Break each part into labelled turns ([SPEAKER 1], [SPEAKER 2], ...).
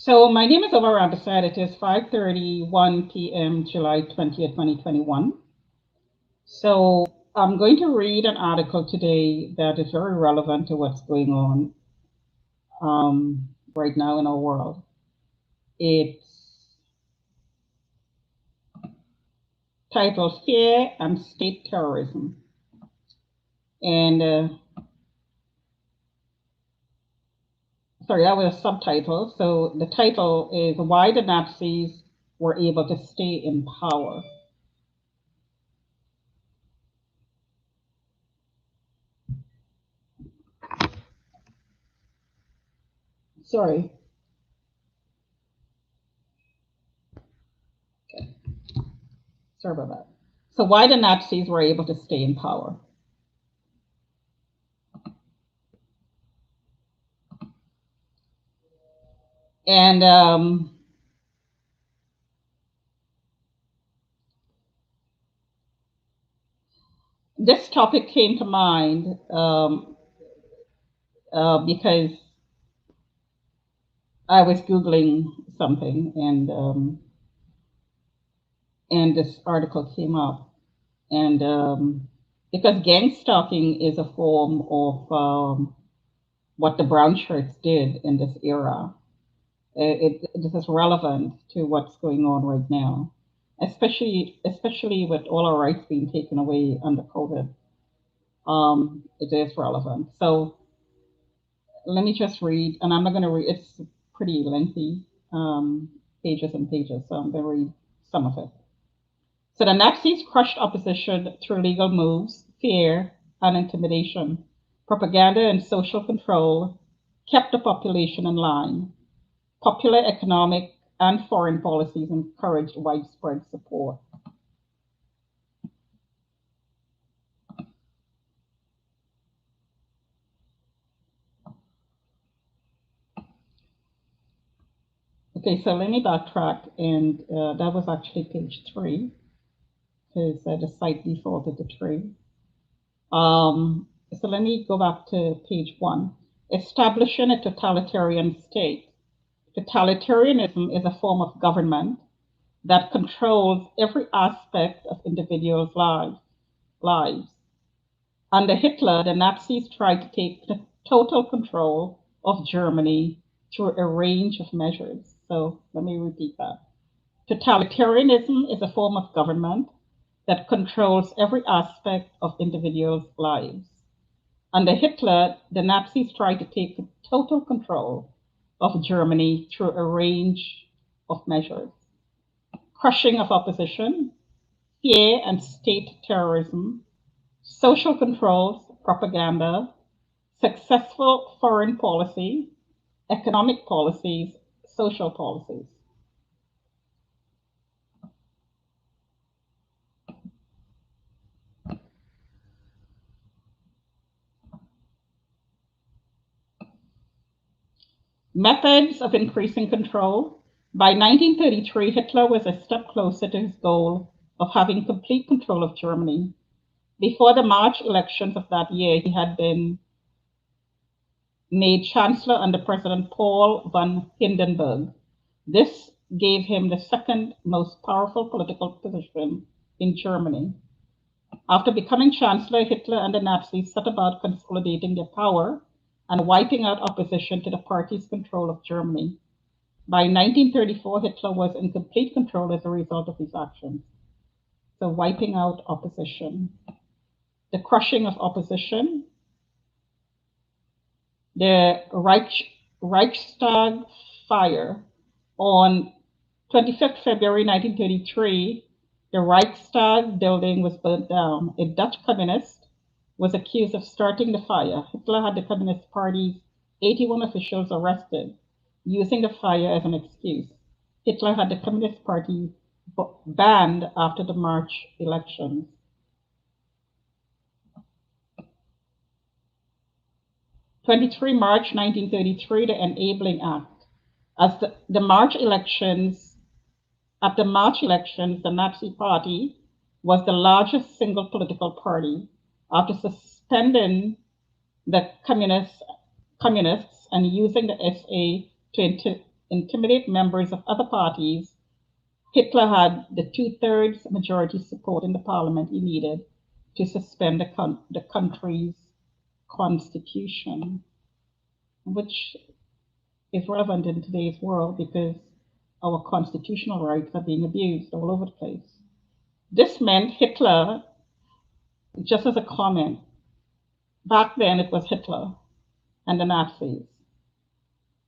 [SPEAKER 1] So my name is Omar Rabasad. It is 5:31 p.m. July 20th, 2021. So I'm going to read an article today that is very relevant to what's going on right now in our world. It's titled Fear and State Terrorism. And sorry, that was a subtitle. So the title is Why the Nazis Were Able to Stay in Power. Sorry. Okay. Sorry about that. So why the Nazis were able to stay in power. And this topic came to mind because I was Googling something and this article came up. And because gang stalking is a form of what the brown shirts did in this era, this is relevant to what's going on right now, especially with all our rights being taken away under COVID. It is relevant. So let me just read, and I'm not going to read. It's pretty lengthy, pages and pages. So I'm going to read some of it. So the Nazis crushed opposition through legal moves, fear and intimidation, propaganda and social control, kept the population in line. Popular economic and foreign policies encouraged widespread support. Okay, so let me backtrack, and that was actually page 3, because the site defaulted to 3. So let me go back to page 1. Establishing a totalitarian state. Totalitarianism is a form of government that controls every aspect of individuals' lives. Under Hitler, the Nazis tried to take total control of Germany through a range of measures. So let me repeat that. Totalitarianism is a form of government that controls every aspect of individuals' lives. Under Hitler, the Nazis tried to take total control of Germany through a range of measures. Crushing of opposition, fear and state terrorism, social controls, propaganda, successful foreign policy, economic policies, social policies. Methods of increasing control. By 1933, Hitler was a step closer to his goal of having complete control of Germany. Before the March elections of that year, he had been made chancellor under President Paul von Hindenburg. This gave him the second most powerful political position in Germany. After becoming chancellor, Hitler and the Nazis set about consolidating their power and wiping out opposition to the party's control of Germany. By 1934, Hitler was in complete control as a result of his actions. So, wiping out opposition, the crushing of opposition, the Reichstag fire on 25th February 1933, the Reichstag building was burnt down. A Dutch communist was accused of starting the fire. Hitler had the Communist Party's 81 officials arrested, using the fire as an excuse. Hitler had the Communist Party banned after the March elections. 23 March 1933, the Enabling Act. As the March elections, At the March elections, the Nazi Party was the largest single political party after suspending the communists and using the SA to intimidate members of other parties, Hitler had the two-thirds majority support in the parliament he needed to suspend the country's constitution, which is relevant in today's world because our constitutional rights are being abused all over the place. This meant Hitler, just as a comment, back then it was Hitler and the Nazis.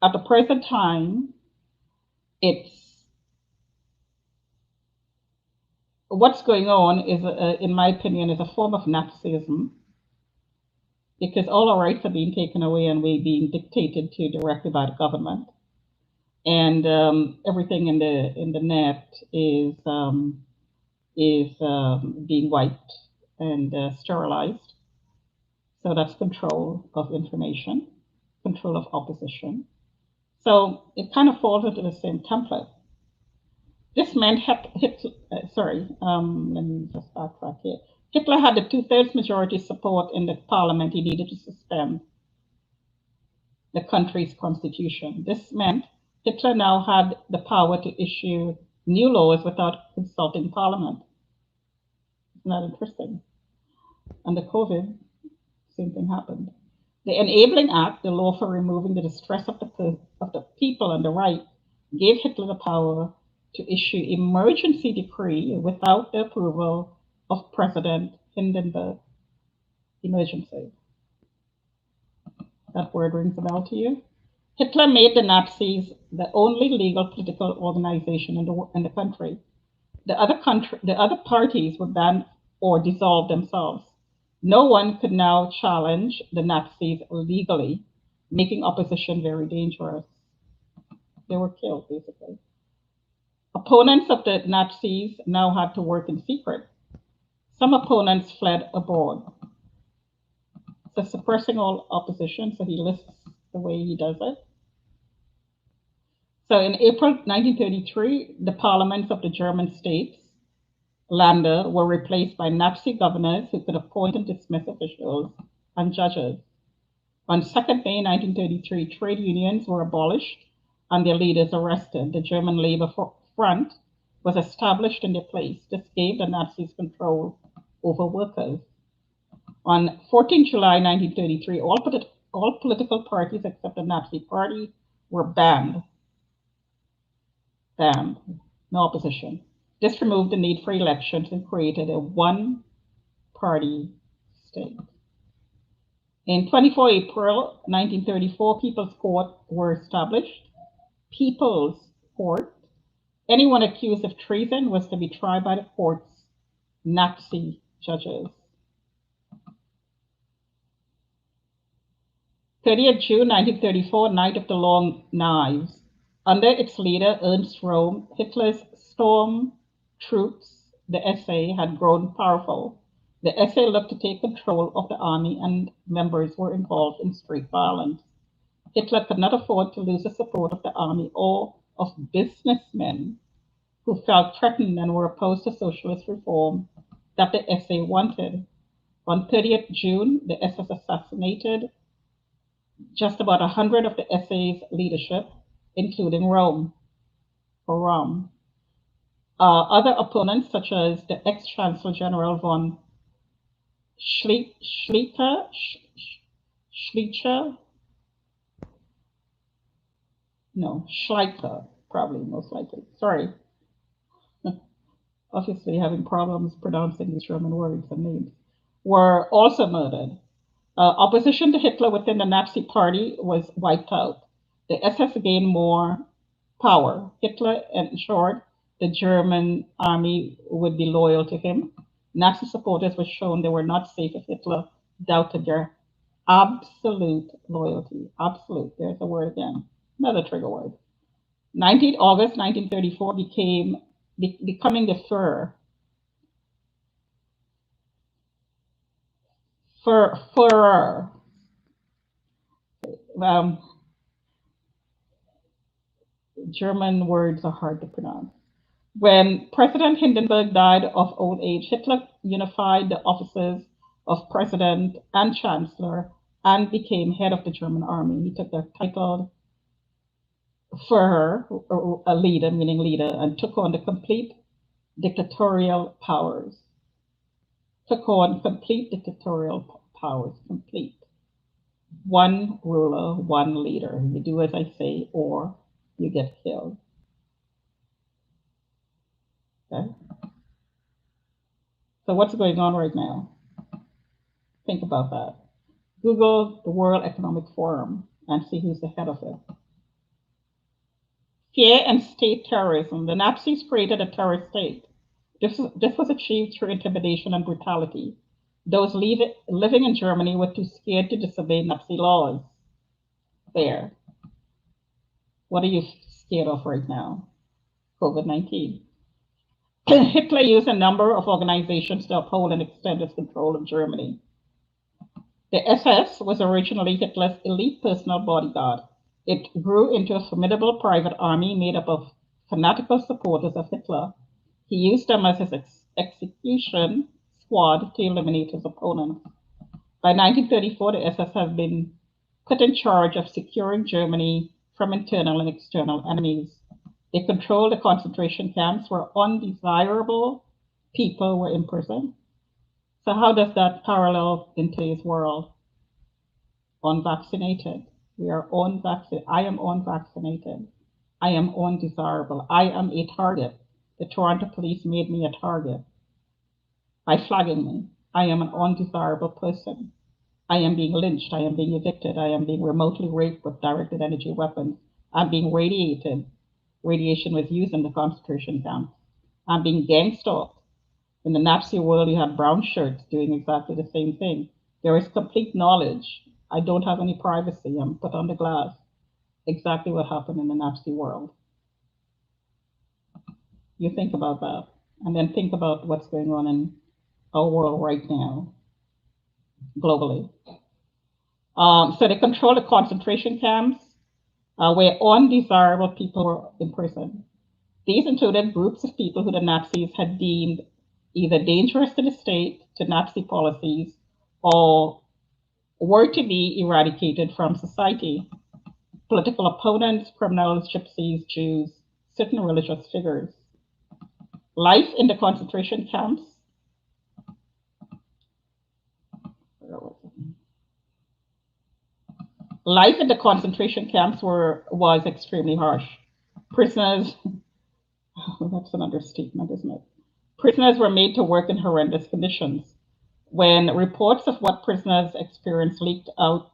[SPEAKER 1] At the present time, it's what's going on is, in my opinion, is a form of Nazism because all our rights are being taken away and we're being dictated to directly by the government, and everything in the net is being wiped and sterilized. So that's control of information, control of opposition. So it kind of falls into the same template. This meant let me just backtrack here. Hitler had the two-thirds majority support in the parliament he needed to suspend the country's constitution. This meant Hitler now had the power to issue new laws without consulting parliament. Isn't that interesting? Under COVID, same thing happened. The Enabling Act, the law for removing the distress of the people and the right, gave Hitler the power to issue emergency decree without the approval of President Hindenburg. Emergency. That word rings a bell to you? Hitler made the Nazis the only legal political organization in the country. The other parties were banned or dissolved themselves. No one could now challenge the Nazis legally, making opposition very dangerous. They were killed, basically. Opponents of the Nazis now had to work in secret. Some opponents fled abroad. So suppressing all opposition, so he lists the way he does it. So in April 1933, the parliaments of the German states, Länder, were replaced by Nazi governors who could appoint and dismiss officials and judges. On 2nd May 1933, trade unions were abolished and their leaders arrested. The German Labour Front was established in their place. This gave the Nazis control over workers. On 14 July 1933, all political parties except the Nazi Party were banned. No opposition. This removed the need for elections and created a one-party state. In 24 April 1934, People's Court were established. People's Court. Anyone accused of treason was to be tried by the court's Nazi judges. 30th June 1934, Night of the Long Knives. Under its leader, Ernst Röhm, Hitler's storm troops, the SA, had grown powerful. The SA looked to take control of the army and members were involved in street violence. Hitler could not afford to lose the support of the army or of businessmen who felt threatened and were opposed to socialist reform that the SA wanted. On 30th June, the SS assassinated just about 100 of the SA's leadership, including Röhm. Other opponents, such as the ex-Chancellor General von Schleicher, probably most likely. Sorry. Obviously having problems pronouncing these German words and names, were also murdered. Opposition to Hitler within the Nazi Party was wiped out. The SS gained more power. Hitler ensured the German army would be loyal to him. Nazi supporters were shown they were not safe if Hitler doubted their absolute loyalty. Absolute, there's the word again. Another trigger word. 19th August 1934 becoming the Führer. Führer. German words are hard to pronounce. When President Hindenburg died of old age, Hitler unified the offices of President and Chancellor and became head of the German army. He took the title for a leader, meaning leader, and took on the complete dictatorial powers. Took on complete dictatorial powers, complete. One ruler, one leader. You do as I say, or you get killed. Okay? So what's going on right now? Think about that. Google the World Economic Forum and see who's the head of it. Fear and state terrorism. The Nazis created a terrorist state. This was achieved through intimidation and brutality. Those living in Germany were too scared to disobey Nazi laws. There. What are you scared of right now? COVID-19. Hitler used a number of organizations to uphold and extend his control of Germany. The SS was originally Hitler's elite personal bodyguard. It grew into a formidable private army made up of fanatical supporters of Hitler. He used them as his execution squad to eliminate his opponents. By 1934, the SS had been put in charge of securing Germany from internal and external enemies. They controlled the concentration camps where undesirable people were imprisoned. So how does that parallel in today's world? Unvaccinated. We are unvaccinated. I am unvaccinated. I am undesirable. I am a target. The Toronto police made me a target by flagging me. I am an undesirable person. I am being lynched. I am being evicted. I am being remotely raped with directed energy weapons. I'm being radiated. Radiation was used in the concentration camps. I'm being gang stalked. In the Nazi world, you had brown shirts doing exactly the same thing. There is complete knowledge. I don't have any privacy. I'm put on the glass. Exactly what happened in the Nazi world. You think about that, and then think about what's going on in our world right now, globally. So they control the concentration camps where undesirable people were imprisoned. These included groups of people who the Nazis had deemed either dangerous to the state, to Nazi policies, or were to be eradicated from society. Political opponents, criminals, gypsies, Jews, certain religious figures. Life in the concentration camps. Life in the concentration camps was extremely harsh. Prisoners, that's an understatement, isn't it? Prisoners were made to work in horrendous conditions. When reports of what prisoners experienced leaked out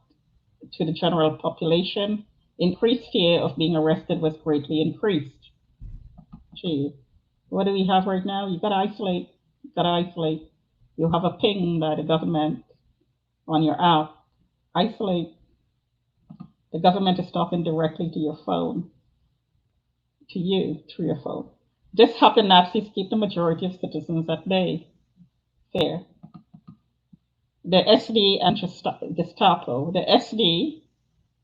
[SPEAKER 1] to the general population, increased fear of being arrested was greatly increased. Gee, what do we have right now? You gotta isolate. You gotta isolate. You have a ping by the government on your app. Isolate. The government is talking directly to your phone, to you through your phone. This helped the Nazis keep the majority of citizens at bay. Fair. The SD and Gestapo. The SD,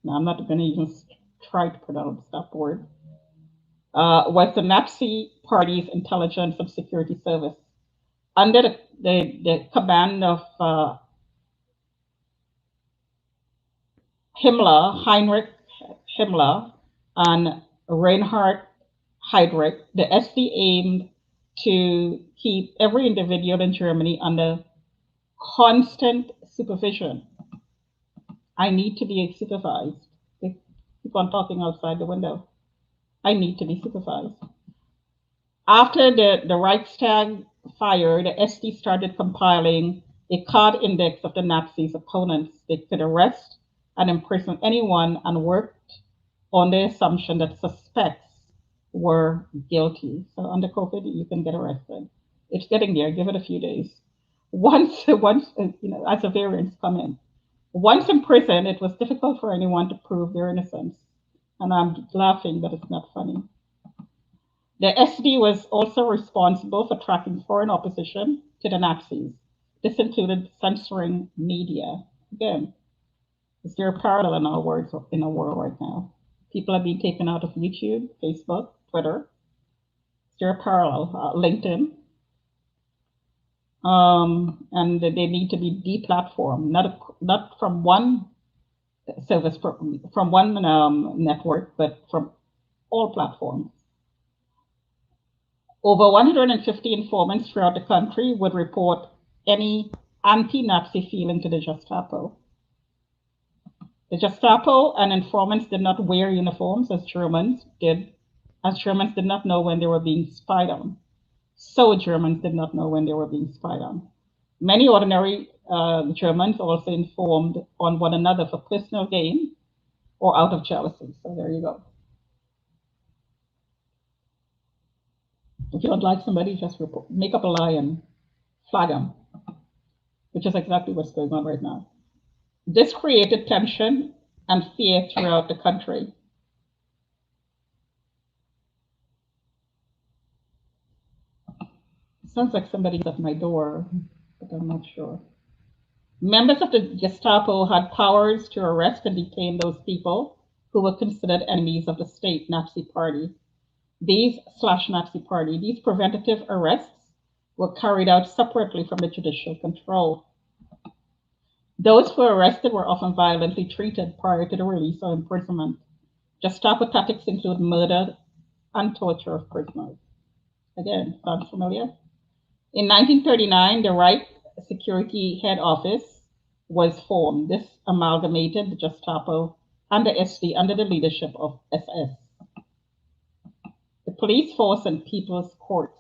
[SPEAKER 1] now I'm not going to even try to pronounce that word, was the Nazi Party's intelligence and security service. Under the command of Heinrich Himmler, and Reinhard Heydrich, the SD aimed to keep every individual in Germany under constant supervision. I need to be supervised. They keep on talking outside the window. I need to be supervised. After the Reichstag fire, the SD started compiling a card index of the Nazis' opponents. They could arrest and imprison anyone and worked on the assumption that suspects were guilty. So under COVID, you can get arrested. It's getting there. Give it a few days. Once as the variants come in. Once in prison, it was difficult for anyone to prove their innocence. And I'm laughing, but it's not funny. The SD was also responsible for tracking foreign opposition to the Nazis. This included censoring media. Again, is there a parallel in our world right now? People are being taken out of YouTube, Facebook, Twitter. Is there a parallel? LinkedIn. And they need to be deplatformed, not from one service, from one network, but from all platforms. Over 150 informants throughout the country would report any anti-Nazi feeling to the Gestapo. The Gestapo and informants did not wear uniforms as Germans did not know when they were being spied on. So Germans did not know when they were being spied on. Many ordinary Germans also informed on one another for personal gain or out of jealousy. So there you go. If you don't like somebody, just make up a lie and flag them, which is exactly what's going on right now. This created tension and fear throughout the country. It sounds like somebody's at my door, but I'm not sure. Members of the Gestapo had powers to arrest and detain those people who were considered enemies of the state Nazi party. These Nazi party, these preventative arrests were carried out separately from the judicial control. Those who were arrested were often violently treated prior to the release or imprisonment. Gestapo tactics include murder and torture of prisoners. Again, sound familiar? In 1939, the Reich Security Head Office was formed. This amalgamated the Gestapo and the SD under the leadership of SS. The police force and people's courts.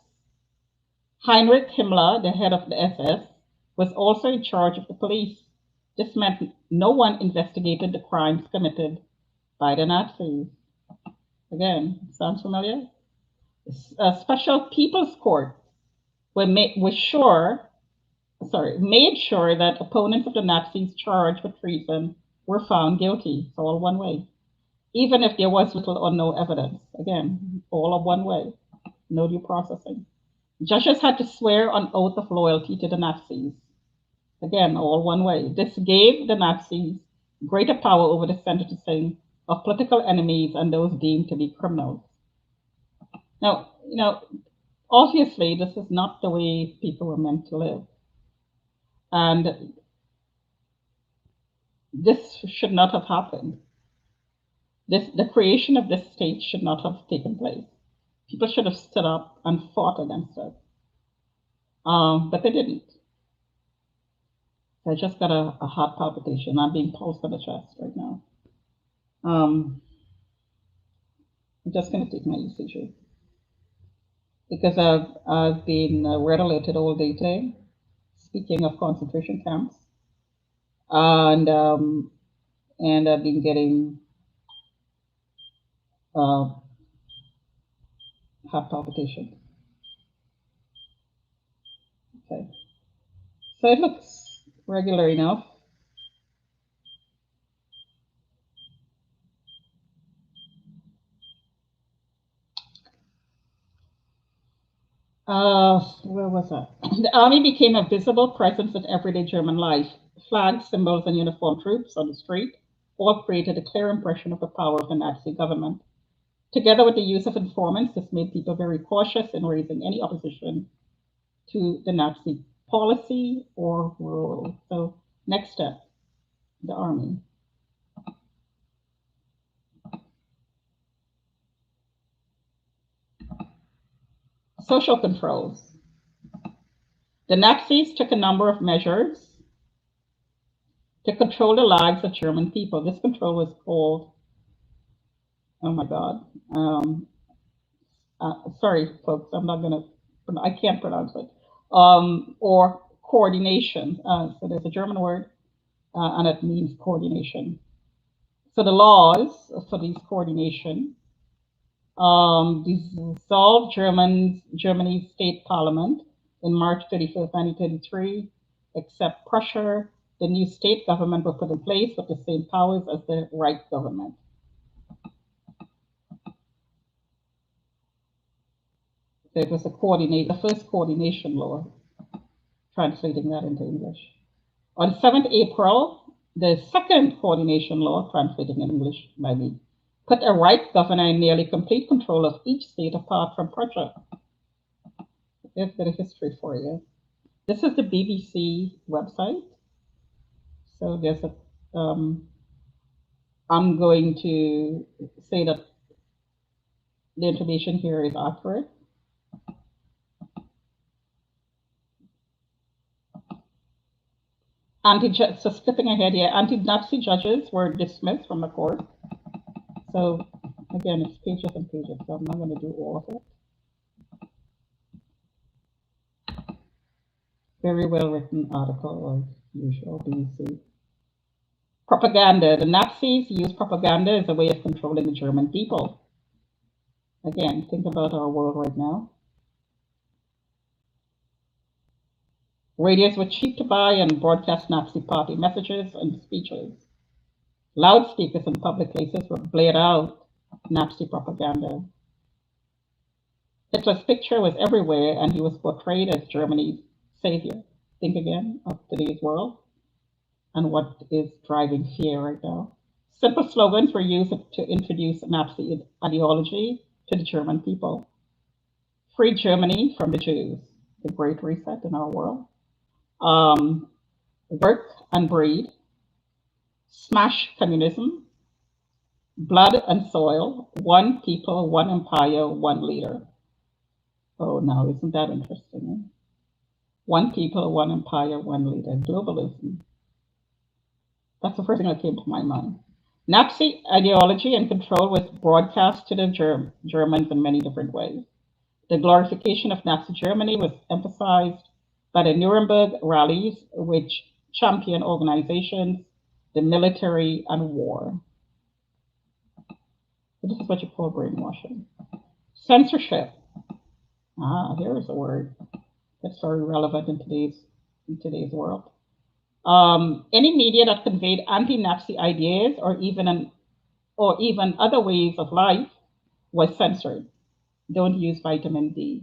[SPEAKER 1] Heinrich Himmler, the head of the SS, was also in charge of the police. This meant no one investigated the crimes committed by the Nazis. Again, sounds familiar? Special people's courts made sure that opponents of the Nazis charged with treason were found guilty. It's all one way. Even if there was little or no evidence. Again, all of one way. No due processing. Judges had to swear on oath of loyalty to the Nazis. Again, all one way. This gave the Nazis greater power over the sentencing of political enemies and those deemed to be criminals. Now, obviously, this is not the way people were meant to live. And this should not have happened. The creation of this state should not have taken place. People should have stood up and fought against it. But they didn't. I just got a heart palpitation. I'm being pulsed on the chest right now. I'm just going to take my ECG because I've been red alerted all day today. Speaking of concentration camps, and I've been getting heart palpitations. Okay, so it looks regular enough. Where was that? The army became a visible presence in everyday German life. Flags, symbols, and uniformed troops on the street all created a clear impression of the power of the Nazi government. Together with the use of informants, this made people very cautious in raising any opposition to the Nazi policy or rule. So, next step, the army. Social controls. The Nazis took a number of measures to control the lives of German people. This control was called, oh my God, sorry, folks, I can't pronounce it, or coordination. So there's a German word, and it means coordination. So the laws for these coordination dissolved Germany's state parliament in March 31st, 1933, except Prussia. The new state government was put in place with the same powers as the Reich government. So it was the first coordination law, translating that into English. On 7th April, the second coordination law, translating in English by me, put a Reich governor in nearly complete control of each state apart from Prussia. There's a bit of history for you. This is the BBC website. So there's I'm going to say that the information here is accurate. So skipping ahead here, anti-Nazi judges were dismissed from the court. So again, it's pages and pages, so I'm not going to do all of it. Very well written article as usual, BBC. Propaganda. The Nazis used propaganda as a way of controlling the German people. Again, think about our world right now. Radios were cheap to buy and broadcast Nazi party messages and speeches. Loudspeakers in public places were blared out Nazi propaganda. Hitler's picture was everywhere and he was portrayed as Germany's savior. Think again of today's world and what is driving fear right now. Simple slogans were used to introduce Nazi ideology to the German people. Free Germany from the Jews, the Great Reset in our world. Work and breed, smash communism, blood and soil, one people, one empire, one leader. Oh, now isn't that interesting? One people, one empire, one leader, globalism. That's the first thing that came to my mind. Nazi ideology and control was broadcast to the Germans in many different ways. The glorification of Nazi Germany was emphasized by the Nuremberg rallies, which champion organizations, the military, and war. So this is what you call brainwashing. Censorship. Here is a word that's very relevant in today's world. Any media that conveyed anti-Nazi ideas or even other ways of life was censored. Don't use vitamin D.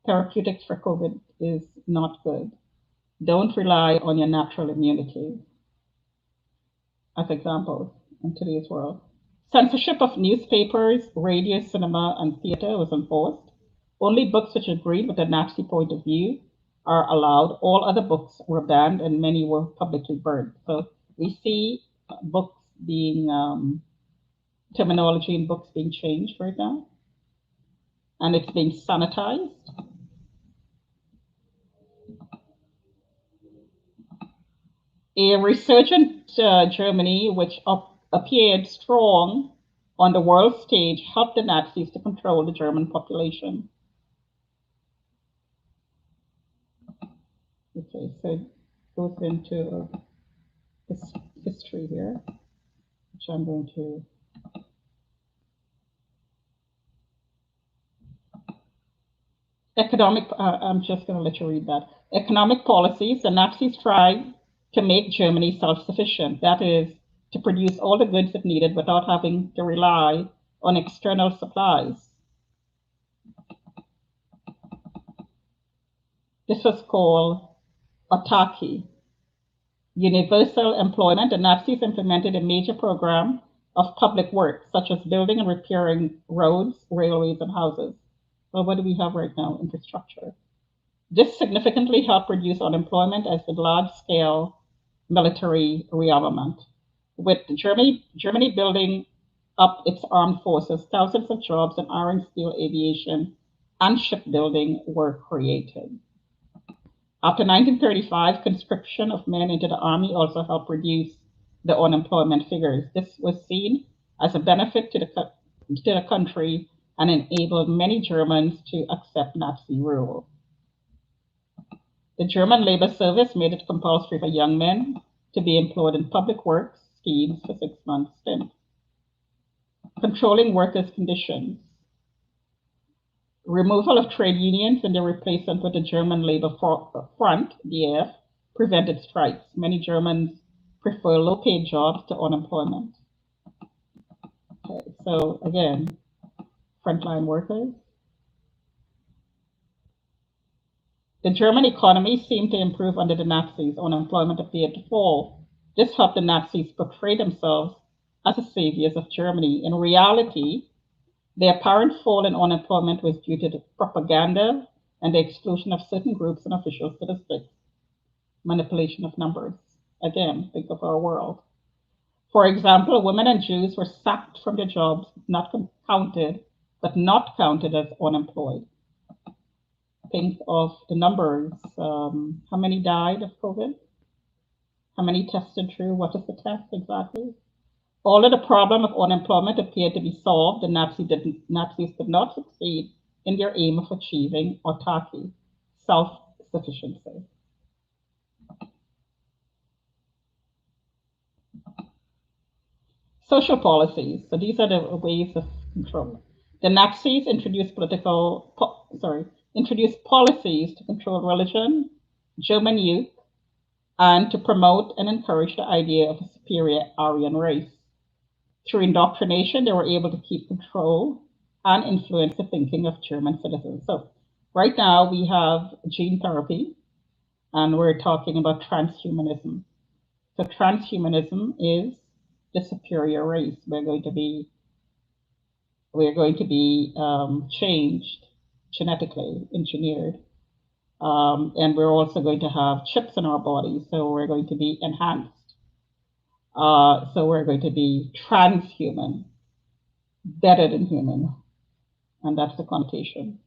[SPEAKER 1] Therapeutics for COVID is not good. Don't rely on your natural immunity. As examples in today's world. Censorship of newspapers, radio, cinema, and theater was enforced. Only books which agreed with the Nazi point of view are allowed. All other books were banned and many were publicly burned. So we see books being, terminology in books being changed right now. And it's being sanitized. A resurgent Germany, which appeared strong on the world stage, helped the Nazis to control the German population. Okay, so it goes into this history here, which I'm going to. I'm just going to let you read that. Economic policies, the Nazis tried to make Germany self-sufficient. That is, to produce all the goods it needed without having to rely on external supplies. This was called autarky. Universal employment. The Nazis implemented a major program of public works, such as building and repairing roads, railways, and houses. Well, what do we have right now? Infrastructure. This significantly helped reduce unemployment as did large-scale military rearmament. With Germany building up its armed forces, thousands of jobs in iron, steel, aviation, and shipbuilding were created. After 1935, conscription of men into the army also helped reduce the unemployment figures. This was seen as a benefit to the country and enabled many Germans to accept Nazi rule. The German labor service made it compulsory for young men to be employed in public works schemes for 6 months stint. Controlling workers' conditions. Removal of trade unions and their replacement with the German Labor Front, DF, prevented strikes. Many Germans prefer low-paid jobs to unemployment. Okay, so again, frontline workers. The German economy seemed to improve under the Nazis. Unemployment appeared to fall. This helped the Nazis portray themselves as the saviors of Germany. In reality, the apparent fall in unemployment was due to the propaganda and the exclusion of certain groups and official statistics. Manipulation of numbers. Again, think of our world. For example, women and Jews were sacked from their jobs, not counted as unemployed. Think of the numbers. How many died of COVID? How many tested true? What is the test exactly? Although the problem of unemployment appeared to be solved, the Nazis did not succeed in their aim of achieving autarky, self-sufficiency. Social policies. So these are the ways of control. The Nazis introduced introduced policies to control religion, German youth, and to promote and encourage the idea of a superior Aryan race. Through indoctrination, they were able to keep control and influence the thinking of German citizens. So right now we have gene therapy, and we're talking about transhumanism. So transhumanism is the superior race. We're going to be changed genetically, engineered, and we're also going to have chips in our bodies. So we're going to be enhanced. So we're going to be transhuman, better than human, and that's the connotation.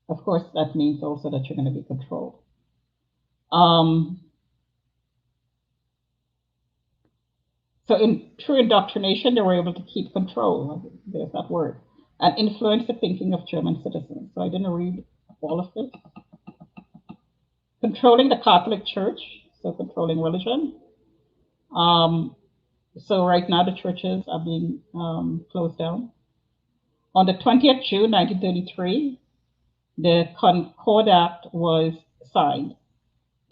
[SPEAKER 1] Of course, that means also that you're going to be controlled. So through indoctrination, they were able to keep control, there's that word, and influence the thinking of German citizens. So I didn't read all of this. Controlling the Catholic Church, so controlling religion. So right now the churches are being closed down. On the 20th June 1933, the Concordat was signed.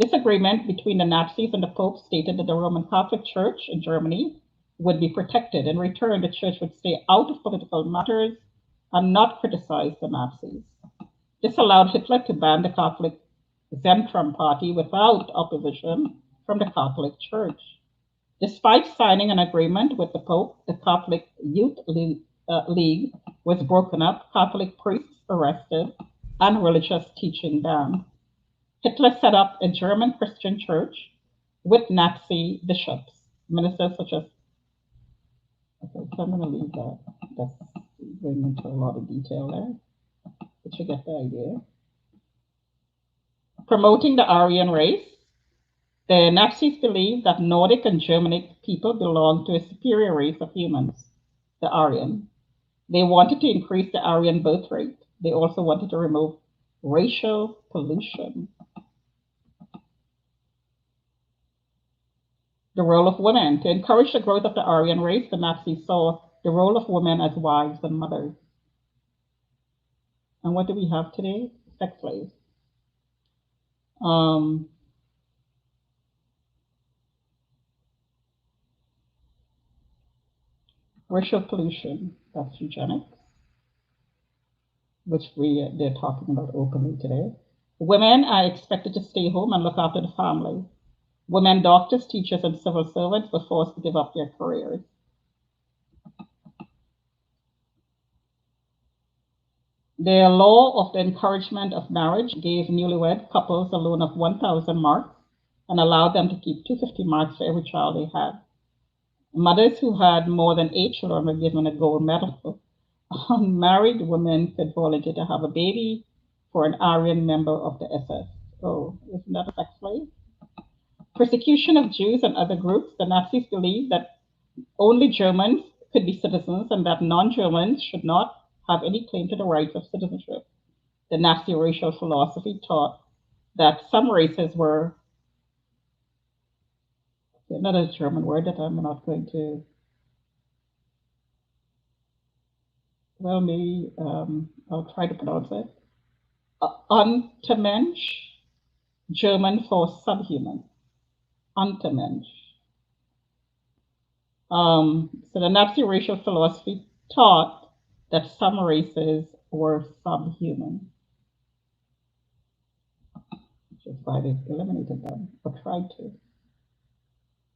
[SPEAKER 1] This agreement between the Nazis and the Pope stated that the Roman Catholic Church in Germany would be protected. In return, the church would stay out of political matters and not criticize the Nazis. This allowed Hitler to ban the Catholic Zentrum Party without opposition from the Catholic Church. Despite signing an agreement with the Pope, the Catholic Youth League was broken up, Catholic priests arrested, and religious teaching banned. Hitler set up a German Christian church with Nazi bishops, ministers such as. Okay, so I'm going to leave that. That's going into a lot of detail there, but you get the idea. Promoting the Aryan race. The Nazis believed that Nordic and Germanic people belonged to a superior race of humans, the Aryan. They wanted to increase the Aryan birth rate. They also wanted to remove racial pollution. The role of women. To encourage the growth of the Aryan race, the Nazis saw the role of women as wives and mothers. And what do we have today? Sex slaves. Racial pollution, that's eugenics, which they're talking about openly today. Women are expected to stay home and look after the family. Women doctors, teachers, and civil servants were forced to give up their careers. The law of the encouragement of marriage gave newlywed couples a loan of 1,000 marks and allowed them to keep 250 marks for every child they had. Mothers who had more than 8 children were given a gold medal. Unmarried women could volunteer to have a baby for an Aryan member of the SS. Oh, isn't that a sex slave? Persecution of Jews and other groups. The Nazis believed that only Germans could be citizens and that non-Germans should not have any claim to the rights of citizenship. The Nazi racial philosophy taught that some races were, another German word that I'm not going to, well, maybe I'll try to pronounce it. Untermensch, German for subhuman. Untermensch. So the Nazi racial philosophy taught that some races were subhuman, which is why they've eliminated them, or tried to.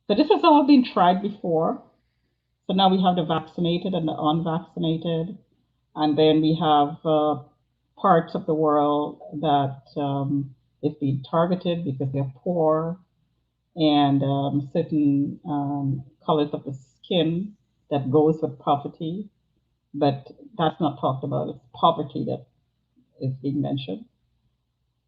[SPEAKER 1] So this has all been tried before. So now we have the vaccinated and the unvaccinated, and then we have parts of the world that is being targeted because they're poor, and certain colors of the skin that goes with poverty, but that's not talked about. It's poverty that is being mentioned.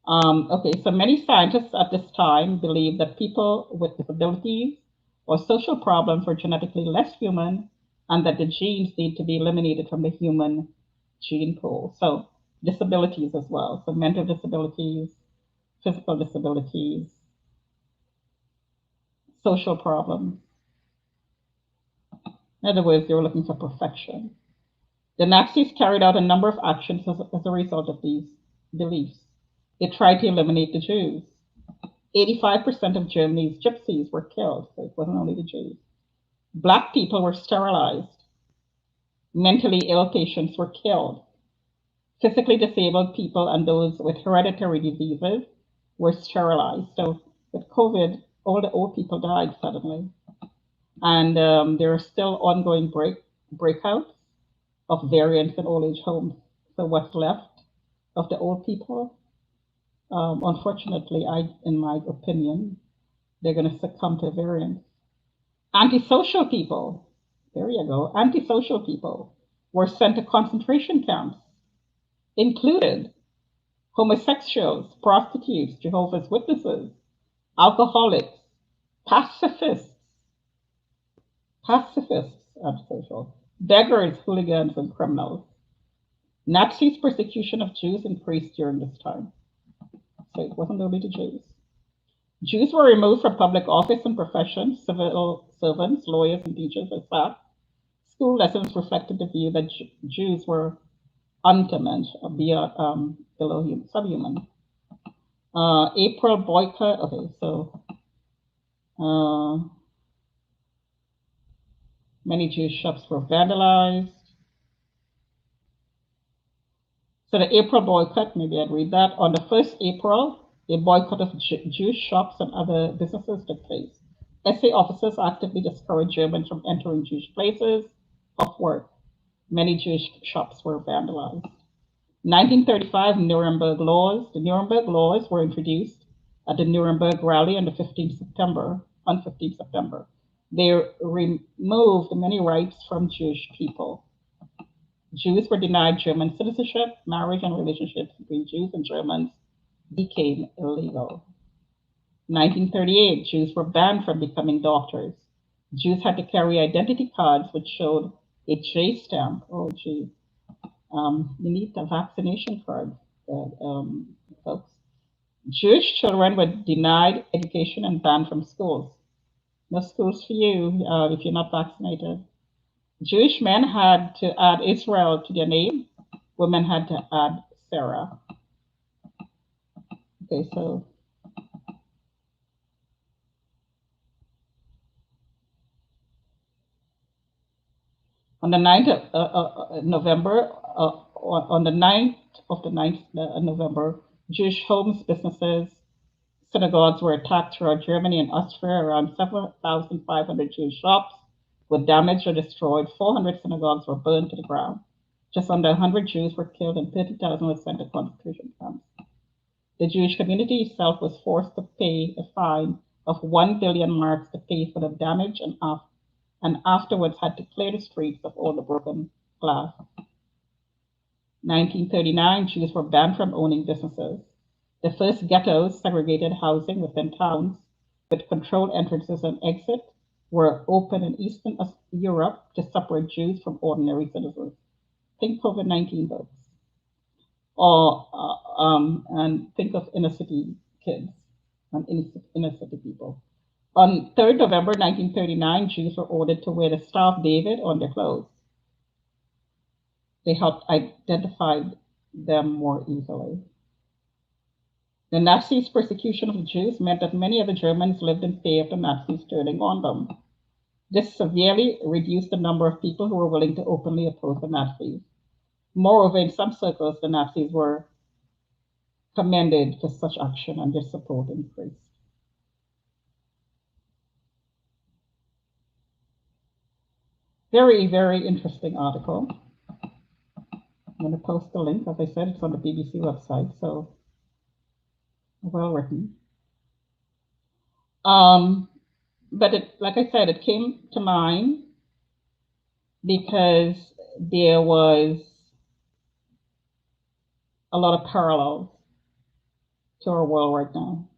[SPEAKER 1] Okay, so many scientists at this time believe that people with disabilities or social problems were genetically less human and that the genes need to be eliminated from the human gene pool. So, disabilities as well. So, mental disabilities, physical disabilities, social problems. In other words, they were looking for perfection. The Nazis carried out a number of actions as a result of these beliefs. They tried to eliminate the Jews. 85% of Germany's gypsies were killed, so it wasn't only the Jews. Black people were sterilized. Mentally ill patients were killed. Physically disabled people and those with hereditary diseases were sterilized. So with COVID, all the old people died suddenly. And there are still ongoing breakouts of variants in old age homes. So what's left of the old people, unfortunately, in my opinion, they're going to succumb to variants. Antisocial people, there you go, antisocial people were sent to concentration camps, included homosexuals, prostitutes, Jehovah's Witnesses, alcoholics, pacifists, antisocial, beggars, hooligans, and criminals. Nazis' persecution of Jews increased during this time. So it wasn't only the Jews. Jews were removed from public office and professions, civil servants, lawyers, and teachers were sacked. School lessons reflected the view that Jews were untermensch, below subhuman. April boycott. Okay, so many Jewish shops were vandalized. So the April boycott, maybe I'd read that. On the 1st April, a boycott of Jewish shops and other businesses took place. SA officers actively discouraged Germans from entering Jewish places of work. Many Jewish shops were vandalized. 1935 Nuremberg Laws. The Nuremberg Laws were introduced at the Nuremberg rally on 15th September. They removed many rights from Jewish people. Jews were denied German citizenship. Marriage and relationships between Jews and Germans became illegal. 1938, Jews were banned from becoming doctors. Jews had to carry identity cards which showed a J stamp. Oh, gee. You need the vaccination card, folks. Jewish children were denied education and banned from schools. No schools for you if you're not vaccinated. Jewish men had to add Israel to their name. Women had to add Sarah. Okay, so on the 9th of November, on the 9th of the 9th November, Jewish homes, businesses, synagogues were attacked throughout Germany and Austria. Around 7,500 Jewish shops were damaged or destroyed. 400 synagogues were burned to the ground. Just under 100 Jews were killed and 30,000 were sent to concentration camps. The Jewish community itself was forced to pay a fine of 1 billion marks to pay for the damage and afterwards had to clear the streets of all the broken glass. 1939, Jews were banned from owning businesses. The first ghettos, segregated housing within towns with controlled entrances and exits, were opened in Eastern Europe to separate Jews from ordinary citizens. Think COVID-19, folks. Or and think of inner city kids and inner city people. On 3rd November 1939, Jews were ordered to wear the Star of David on their clothes. They helped identify them more easily. The Nazis' persecution of the Jews meant that many of the Germans lived in fear of the Nazis turning on them. This severely reduced the number of people who were willing to openly oppose the Nazis. Moreover, in some circles, the Nazis were commended for such action and their support increased. Very, very interesting article. I'm going to post the link. As I said, it's on the BBC website, so well written. Um, but like I said, it came to mind because there was a lot of parallels to our world right now.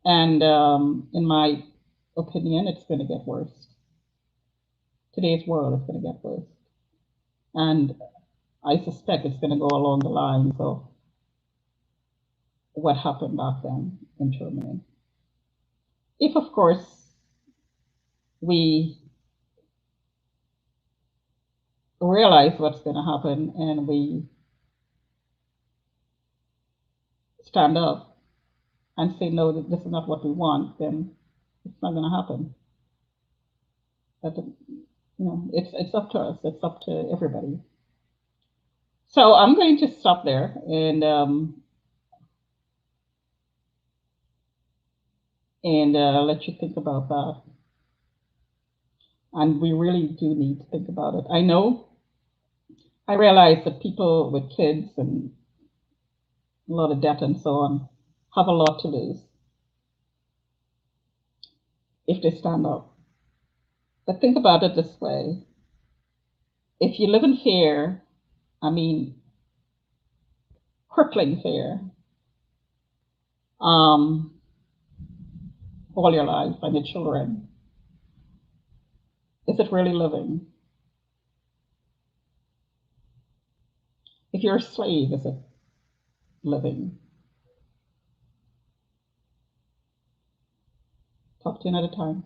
[SPEAKER 1] And in my opinion, it's going to get worse. Today's world is going to get worse. And I suspect it's going to go along the lines of what happened back then in Germany. If, of course, we realize what's going to happen and we stand up and say, no, this is not what we want, then it's not going to happen. But, it's up to us. It's up to everybody. So I'm going to stop there and let you think about that. And we really do need to think about it. I realize that people with kids and a lot of debt and so on have a lot to lose if they stand up. But think about it this way. If you live in fear, I mean, crippling fear, um, all your life and your children, is it really living? If you're a slave, is it living? Talk to you another time.